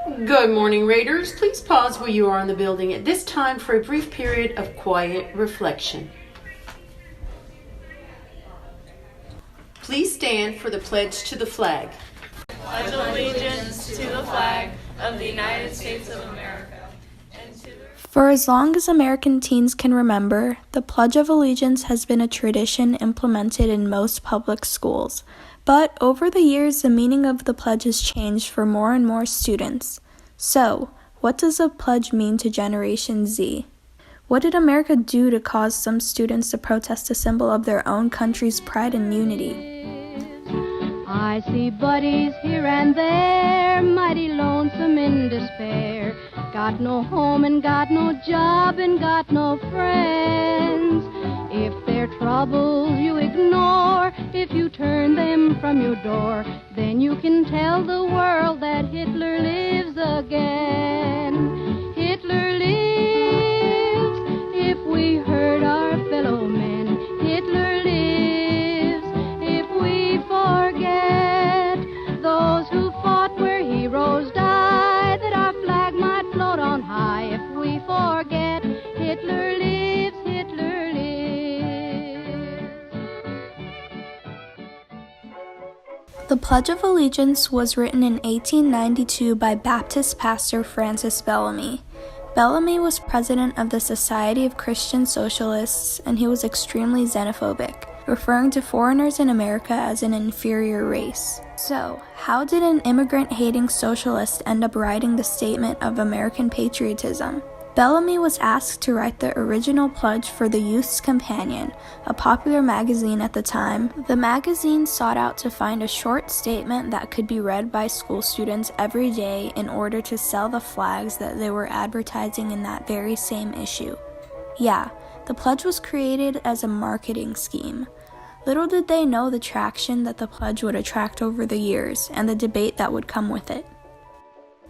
Good morning, Raiders. Please pause where you are in the building at this time for a brief period of quiet reflection. Please stand for the pledge to the flag. Pledge allegiance to the flag of the United States of America. For as long as American teens can remember, the Pledge of Allegiance has been a tradition implemented in most public schools. But over the years, the meaning of the pledge has changed for more and more students. So, what does a pledge mean to Generation Z? What did America do to cause some students to protest a symbol of their own country's pride and unity? I see buddies here and there, mighty lonesome in despair. Got no home and got no job and got no friends. If their troubles you ignore, if you turn them from your door, then you can tell the world that Hitler lives again. Hitler lives if we hurt our fellow men. Hitler lives if we forget those who fought where heroes died, that our flag might float on high. If we forget Hitler lives, Hitler lives. The Pledge of Allegiance was written in 1892 by Baptist pastor Francis Bellamy. Bellamy was president of the Society of Christian Socialists, and he was extremely xenophobic, referring to foreigners in America as an inferior race. So, how did an immigrant-hating socialist end up writing the statement of American patriotism? Bellamy was asked to write the original pledge for the Youth's Companion, a popular magazine at the time. The magazine sought out to find a short statement that could be read by school students every day in order to sell the flags that they were advertising in that very same issue. Yeah, the pledge was created as a marketing scheme. Little did they know the traction that the pledge would attract over the years and the debate that would come with it.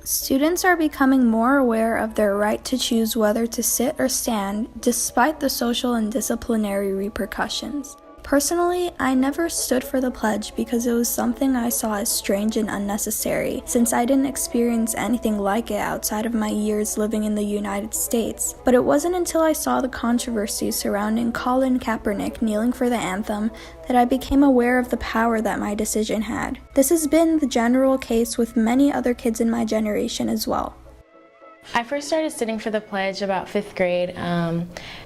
Students are becoming more aware of their right to choose whether to sit or stand, despite the social and disciplinary repercussions. Personally, I never stood for the pledge because it was something I saw as strange and unnecessary, since I didn't experience anything like it outside of my years living in the United States. But it wasn't until I saw the controversy surrounding Colin Kaepernick kneeling for the anthem that I became aware of the power that my decision had. This has been the general case with many other kids in my generation as well. I first started sitting for the pledge about 5th grade.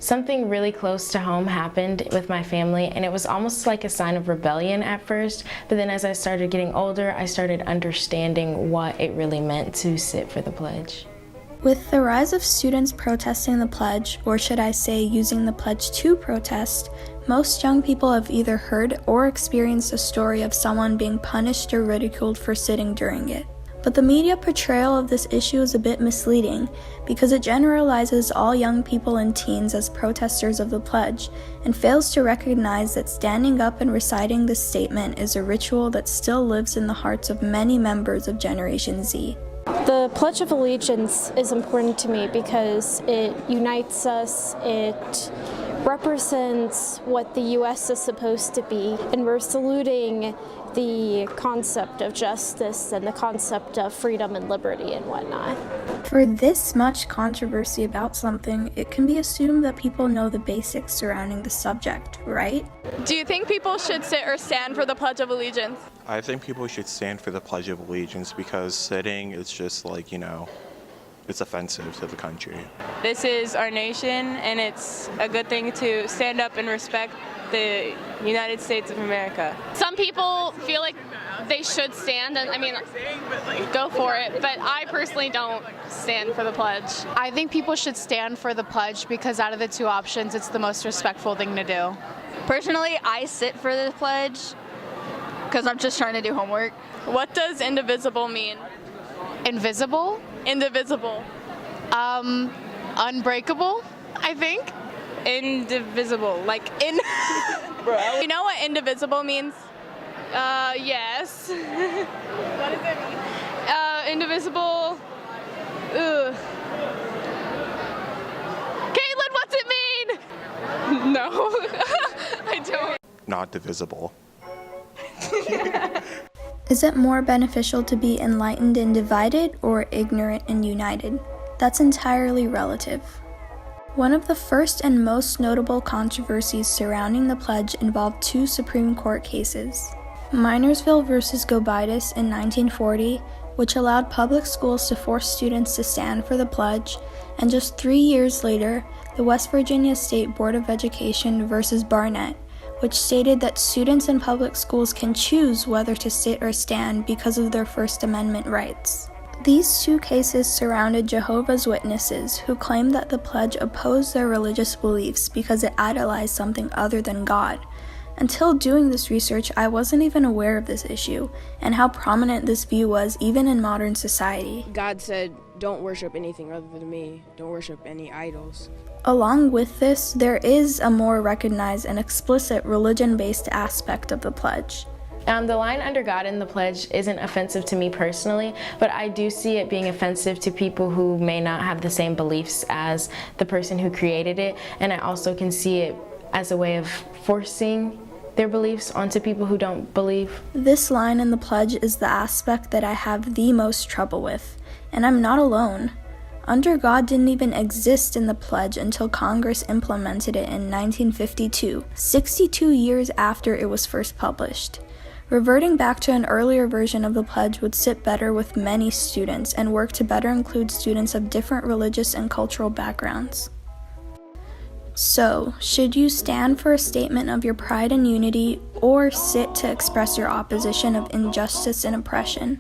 Something really close to home happened with my family, and it was almost like a sign of rebellion at first, but then as I started getting older, I started understanding what it really meant to sit for the pledge. With the rise of students protesting the pledge, or should I say using the pledge to protest, most young people have either heard or experienced a story of someone being punished or ridiculed for sitting during it. But the media portrayal of this issue is a bit misleading because it generalizes all young people and teens as protesters of the pledge and fails to recognize that standing up and reciting this statement is a ritual that still lives in the hearts of many members of Generation Z. The Pledge of Allegiance is important to me because it unites us, it represents what the U.S. is supposed to be, and we're saluting the concept of justice and the concept of freedom and liberty and whatnot. For this much controversy about something, it can be assumed that people know the basics surrounding the subject, right? Do you think people should sit or stand for the Pledge of Allegiance? I think people should stand for the Pledge of Allegiance because sitting is just like, it's offensive to the country. This is our nation, and it's a good thing to stand up and respect the United States of America. Some people feel like they should stand, and go for it, but I personally don't stand for the pledge. I think people should stand for the pledge because out of the two options, it's the most respectful thing to do. Personally, I sit for the pledge because I'm just trying to do homework. What does indivisible mean? Invisible? Indivisible. Unbreakable, I think. Indivisible, Bro. You know what indivisible means? Yes. What does it mean? Indivisible. Ugh. Caitlin, what's it mean? No, I don't. Not divisible. Is it more beneficial to be enlightened and divided or ignorant and united? That's entirely relative. One of the first and most notable controversies surrounding the pledge involved two Supreme Court cases. Minersville versus Gobitis in 1940, which allowed public schools to force students to stand for the pledge, and just 3 years later, the West Virginia State Board of Education versus Barnett, which stated that students in public schools can choose whether to sit or stand because of their First Amendment rights. These two cases surrounded Jehovah's Witnesses, who claimed that the pledge opposed their religious beliefs because it idolized something other than God. Until doing this research, I wasn't even aware of this issue, and how prominent this view was even in modern society. God said, don't worship anything other than me. Don't worship any idols. Along with this, there is a more recognized and explicit religion-based aspect of the pledge. The line under God in the pledge isn't offensive to me personally, but I do see it being offensive to people who may not have the same beliefs as the person who created it, and I also can see it as a way of forcing their beliefs onto people who don't believe. This line in the pledge is the aspect that I have the most trouble with, and I'm not alone. Under God didn't even exist in the pledge until Congress implemented it in 1952, 62 years after it was first published. Reverting back to an earlier version of the pledge would sit better with many students and work to better include students of different religious and cultural backgrounds. So, should you stand for a statement of your pride and unity, or sit to express your opposition of injustice and oppression?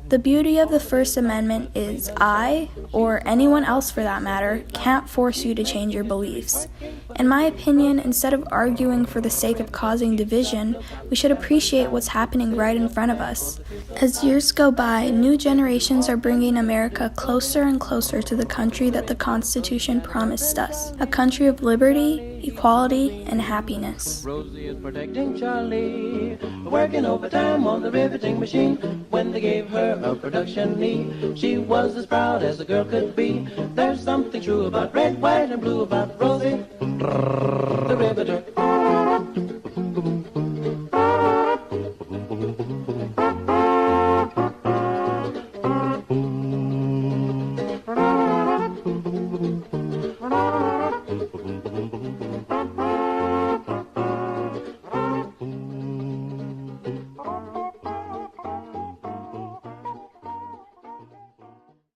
The beauty of the First Amendment is I, or anyone else for that matter, can't force you to change your beliefs. In my opinion, instead of arguing for the sake of causing division, we should appreciate what's happening right in front of us. As years go by, new generations are bringing America closer and closer to the country that the Constitution promised us, a country of liberty, equality, and happiness. Rosie is protecting Charlie, working overtime on the riveting machine. When they gave her a production knee, she was as proud as a girl could be. There's something true about red, white, and blue about Rosie, the riveter.